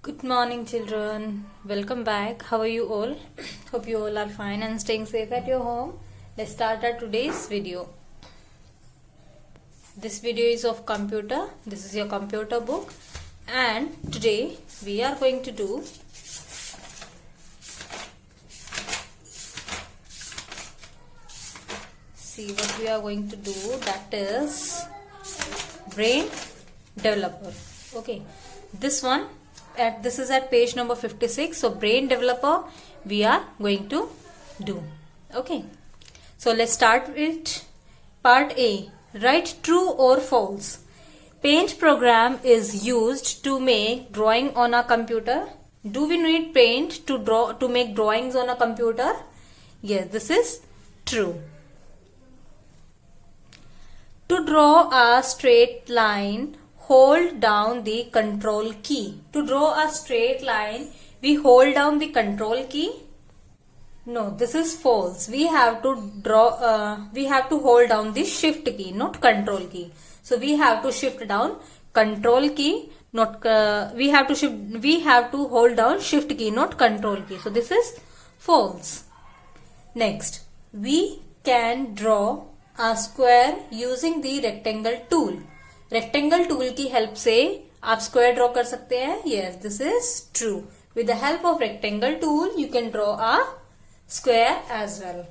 Good morning, children. Welcome back. How are you all? Hope you all are fine and staying safe at your home. Let's start our today's video. This video is of computer. This is your computer book. And today we are going to do what we are going to do, that is brain developer. Okay, this is at page number 56. So brain developer we are going to do. Okay, so let's start with part A. Write true or false. Paint program is used to make drawing on a computer. Do we need paint to make drawings on a computer? Yes, this is true. To draw a straight line, hold down the control key. To draw a straight line, we hold down the control key. No, this is false. We have to hold down the shift key, not control key. So we have to shift down control key, not we have to hold down shift key, not control key. So this is false. Next, we can draw a square using the rectangle tool. Rectangle tool की help से आप square draw कर सकते हैं. Yes, this is true. With the help of rectangle tool you can draw a square as well.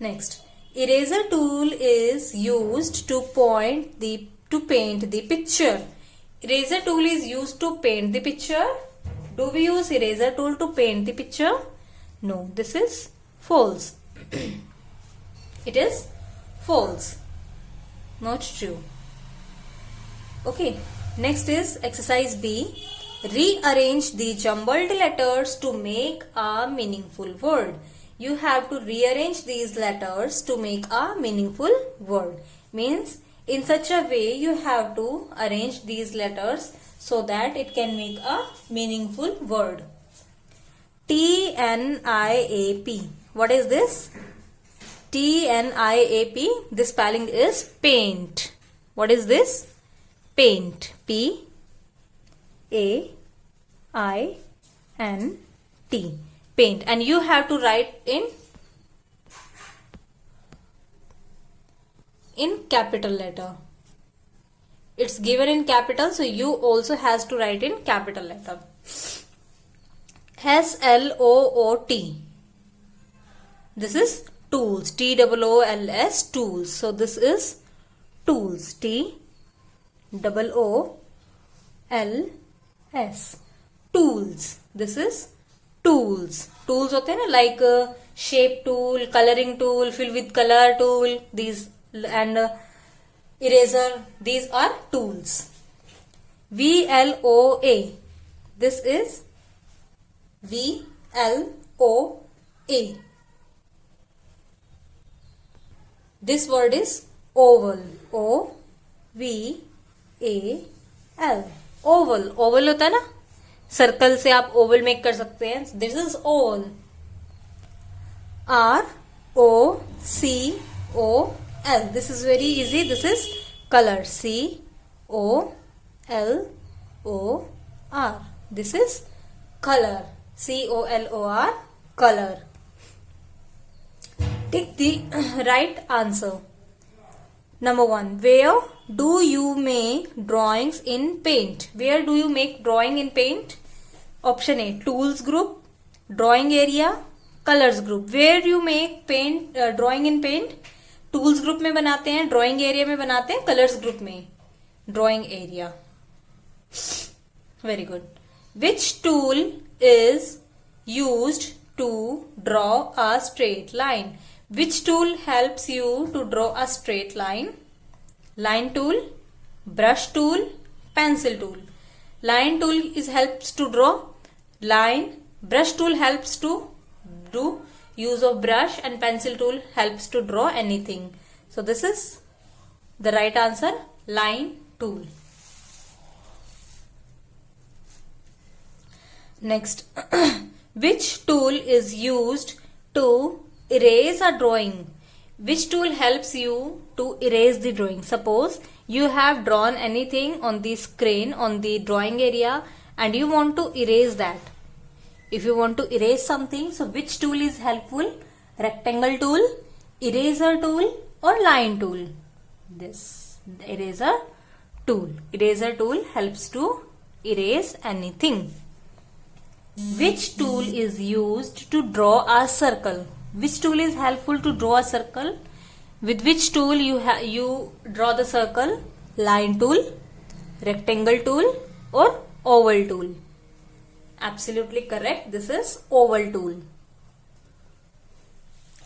Next, eraser tool is used to paint the picture. Eraser tool is used to paint the picture. Do we use eraser tool to paint the picture? No, this is false. It is false, not true. Okay, next is exercise B. Rearrange the jumbled letters to make a meaningful word. You have to rearrange these letters to make a meaningful word. Means in such a way you have to arrange these letters so that it can make a meaningful word. TNIAP. What is this? TNIAP. This spelling is paint. What is this? Paint. P-A-I-N-T. Paint. And you have to write in capital letter. It's given in capital, so you also has to write in capital letter. SLOOT. This is tools. TOOLS. Tools. So this is tools. TOOLS. Tools. This is tools. Tools होते हैं ना, like shape tool, coloring tool, fill with color tool, these and eraser. These are tools. VLOA. This is VLOA. This word is oval. O-V-A-L. Oval. Oval होता है ना, circle से आप Oval make कर सकते हैं. This is Oval. ROCOL. This is very easy. This is color. COLOR. This is color. COLOR. Color. Take the right answer. Number 1. Where do you make drawings in paint? Where do you make drawing in paint? Option A. Tools group, drawing area, colors group. Where do you make drawing in paint? Tools group में बनाते हैं, drawing area में बनाते हैं, colors group में. Drawing area. Very good. Which tool is used to draw a straight line? Which tool helps you to draw a straight line? Line tool, brush tool, pencil tool. Line tool helps to draw line. Brush tool helps to do use of brush, and pencil tool helps to draw anything. So this is the right answer. Line tool. Next, which tool is used to erase a drawing? Which tool helps you to erase the drawing? Suppose you have drawn anything on the screen, on the drawing area, and you want to erase that. If you want to erase something, so which tool is helpful? Rectangle tool, eraser tool, or line tool? This eraser tool. Eraser tool helps to erase anything. Which tool is used to draw a circle? Which tool is helpful to draw a circle? With which tool you draw the circle? Line tool, rectangle tool, or oval tool? Absolutely correct. This is oval tool.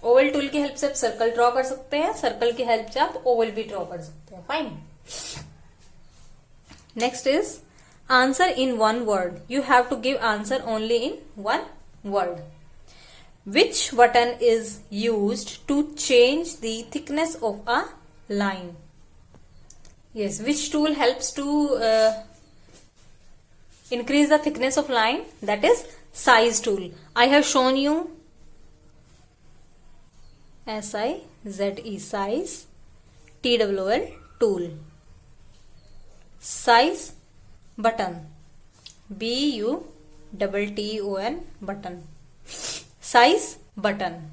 Oval tool की help से आप circle draw कर सकते हैं, circle की help से आप Oval भी ड्रॉ कर सकते हैं. Fine. Next is answer in one word. You have to give answer only in one word. Which button is used to change the thickness of a line? Yes, which tool helps to increase the thickness of line? That is size tool. I have shown you S-I-Z-E, size, T-W-L, tool. Size button, B-U-T-T-O-N, button. Size button.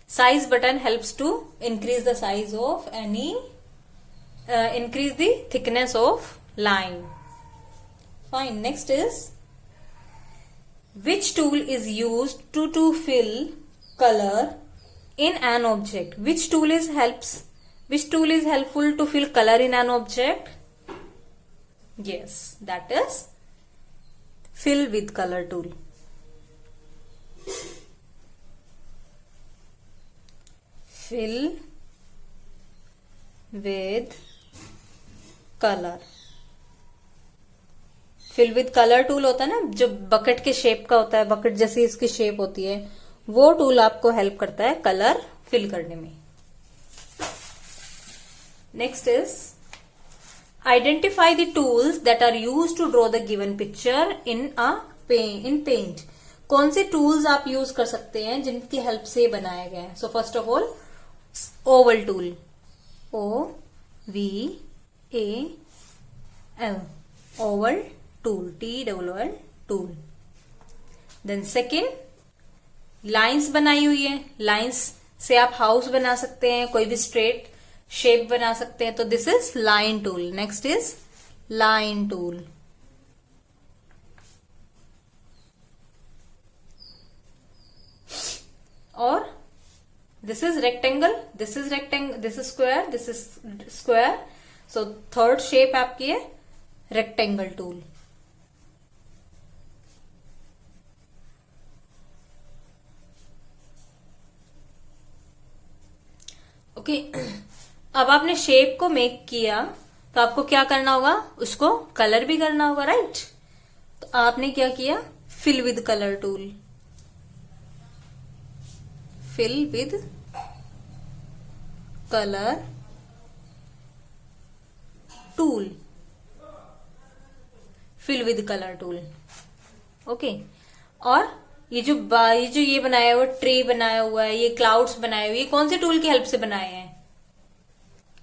Size button helps to increase the size of any, increase the thickness of line. Fine. Next is, which tool is used to fill color in an object? Which tool is helpful to fill color in an object? Yes, that is fill with color tool. Fill with color. Fill with colour tool होता है ना, जो bucket के shape का होता है, bucket जैसी इसकी शेप होती है, वो टूल आपको हेल्प करता है कलर फिल करने में. Next is identify the tools that are use to draw the given picture in paint. कौन से टूल्स आप यूज कर सकते हैं जिनकी हेल्प से बनाया गया है? So first of all Oval tool, O-V-A-L, Oval tool, T-W-L, tool. Then second, lines बनाई हुई है, लाइन्स से आप हाउस बना सकते हैं, कोई भी स्ट्रेट शेप बना सकते हैं, तो this is line tool. Next is line tool. और this is rectangle, this is square, this is square. So third shape आपकी है रेक्टेंगल टूल. ओके, अब आपने शेप को मेक किया तो आपको क्या करना होगा? उसको कलर भी करना होगा, राइट? तो आपने क्या किया? Fill with colour tool. Fill with colour tool. Fill with colour tool. Okay, और ये जो ये बनाया हुआ ट्री बनाया हुआ है, ये क्लाउड्स बनाए हुए, ये कौन से टूल की हेल्प से बनाए हैं?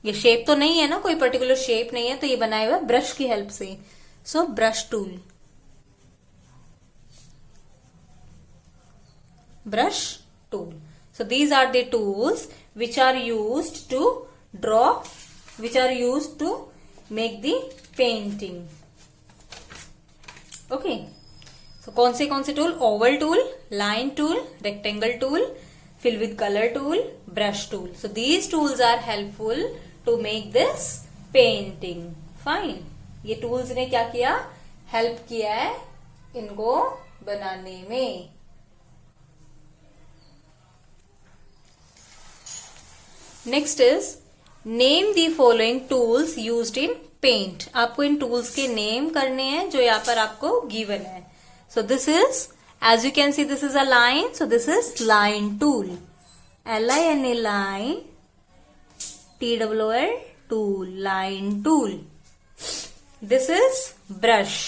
ये शेप तो नहीं है ना, कोई पर्टिकुलर शेप नहीं है, तो ये बनाया हुआ ब्रश की हेल्प से. So brush tool. Brush tool. So these are the tools which are used to draw, which are used to make the painting. Okay, so कौन से tool? Oval tool, line tool, rectangle tool, fill with colour tool, brush tool. So these tools are helpful to make this painting. Fine. ये tools ने क्या किया? Help किया है इनको बनाने में. Next is name the following tools used in paint. आपको इन टूल्स के नेम करने हैं जो यहाँ पर आपको गिवन है. So this is, as you can see, this is a line. So this is line tool. L-I-N-A, line. T-W-L, tool, line tool. This is brush.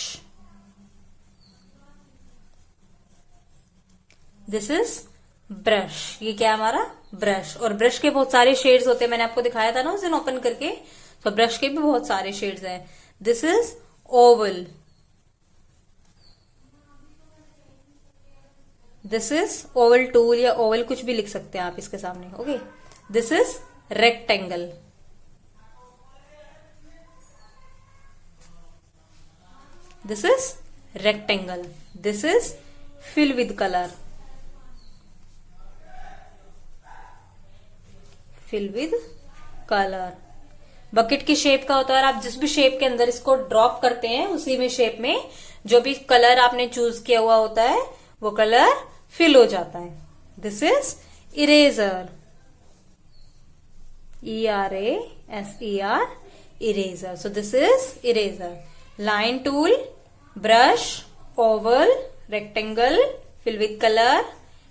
This is brush. ये क्या है हमारा? ब्रश. और ब्रश के बहुत सारे shades होते हैं, मैंने आपको दिखाया था ना उस दिन ओपन करके. तो ब्रश के भी बहुत सारे शेड्स हैं. This is Oval. This is Oval tool या ओवल कुछ भी लिख सकते हैं आप इसके सामने. Okay, this is rectangle. This is rectangle. This is fill with color. Fill with color. Bucket की शेप का होता है और आप जिस भी शेप के अंदर इसको ड्रॉप करते हैं उसी में शेप में जो भी कलर आपने चूज किया हुआ होता है वो कलर फिल हो जाता है. This is eraser. ERASER, eraser. So this is eraser. Line tool, brush, oval, rectangle, fill with color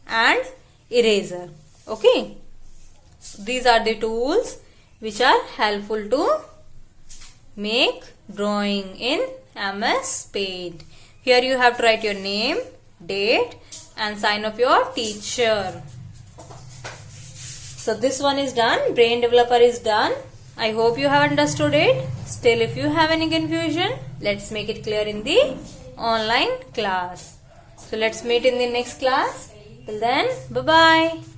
and eraser. Okay. So these are the tools which are helpful to make drawing in MS Paint. Here you have to write your name, date and sign of your teacher. So this one is done. Brain Developer is done. I hope you have understood it. Still, if you have any confusion, let's make it clear in the online class. So let's meet in the next class. Till then, bye-bye.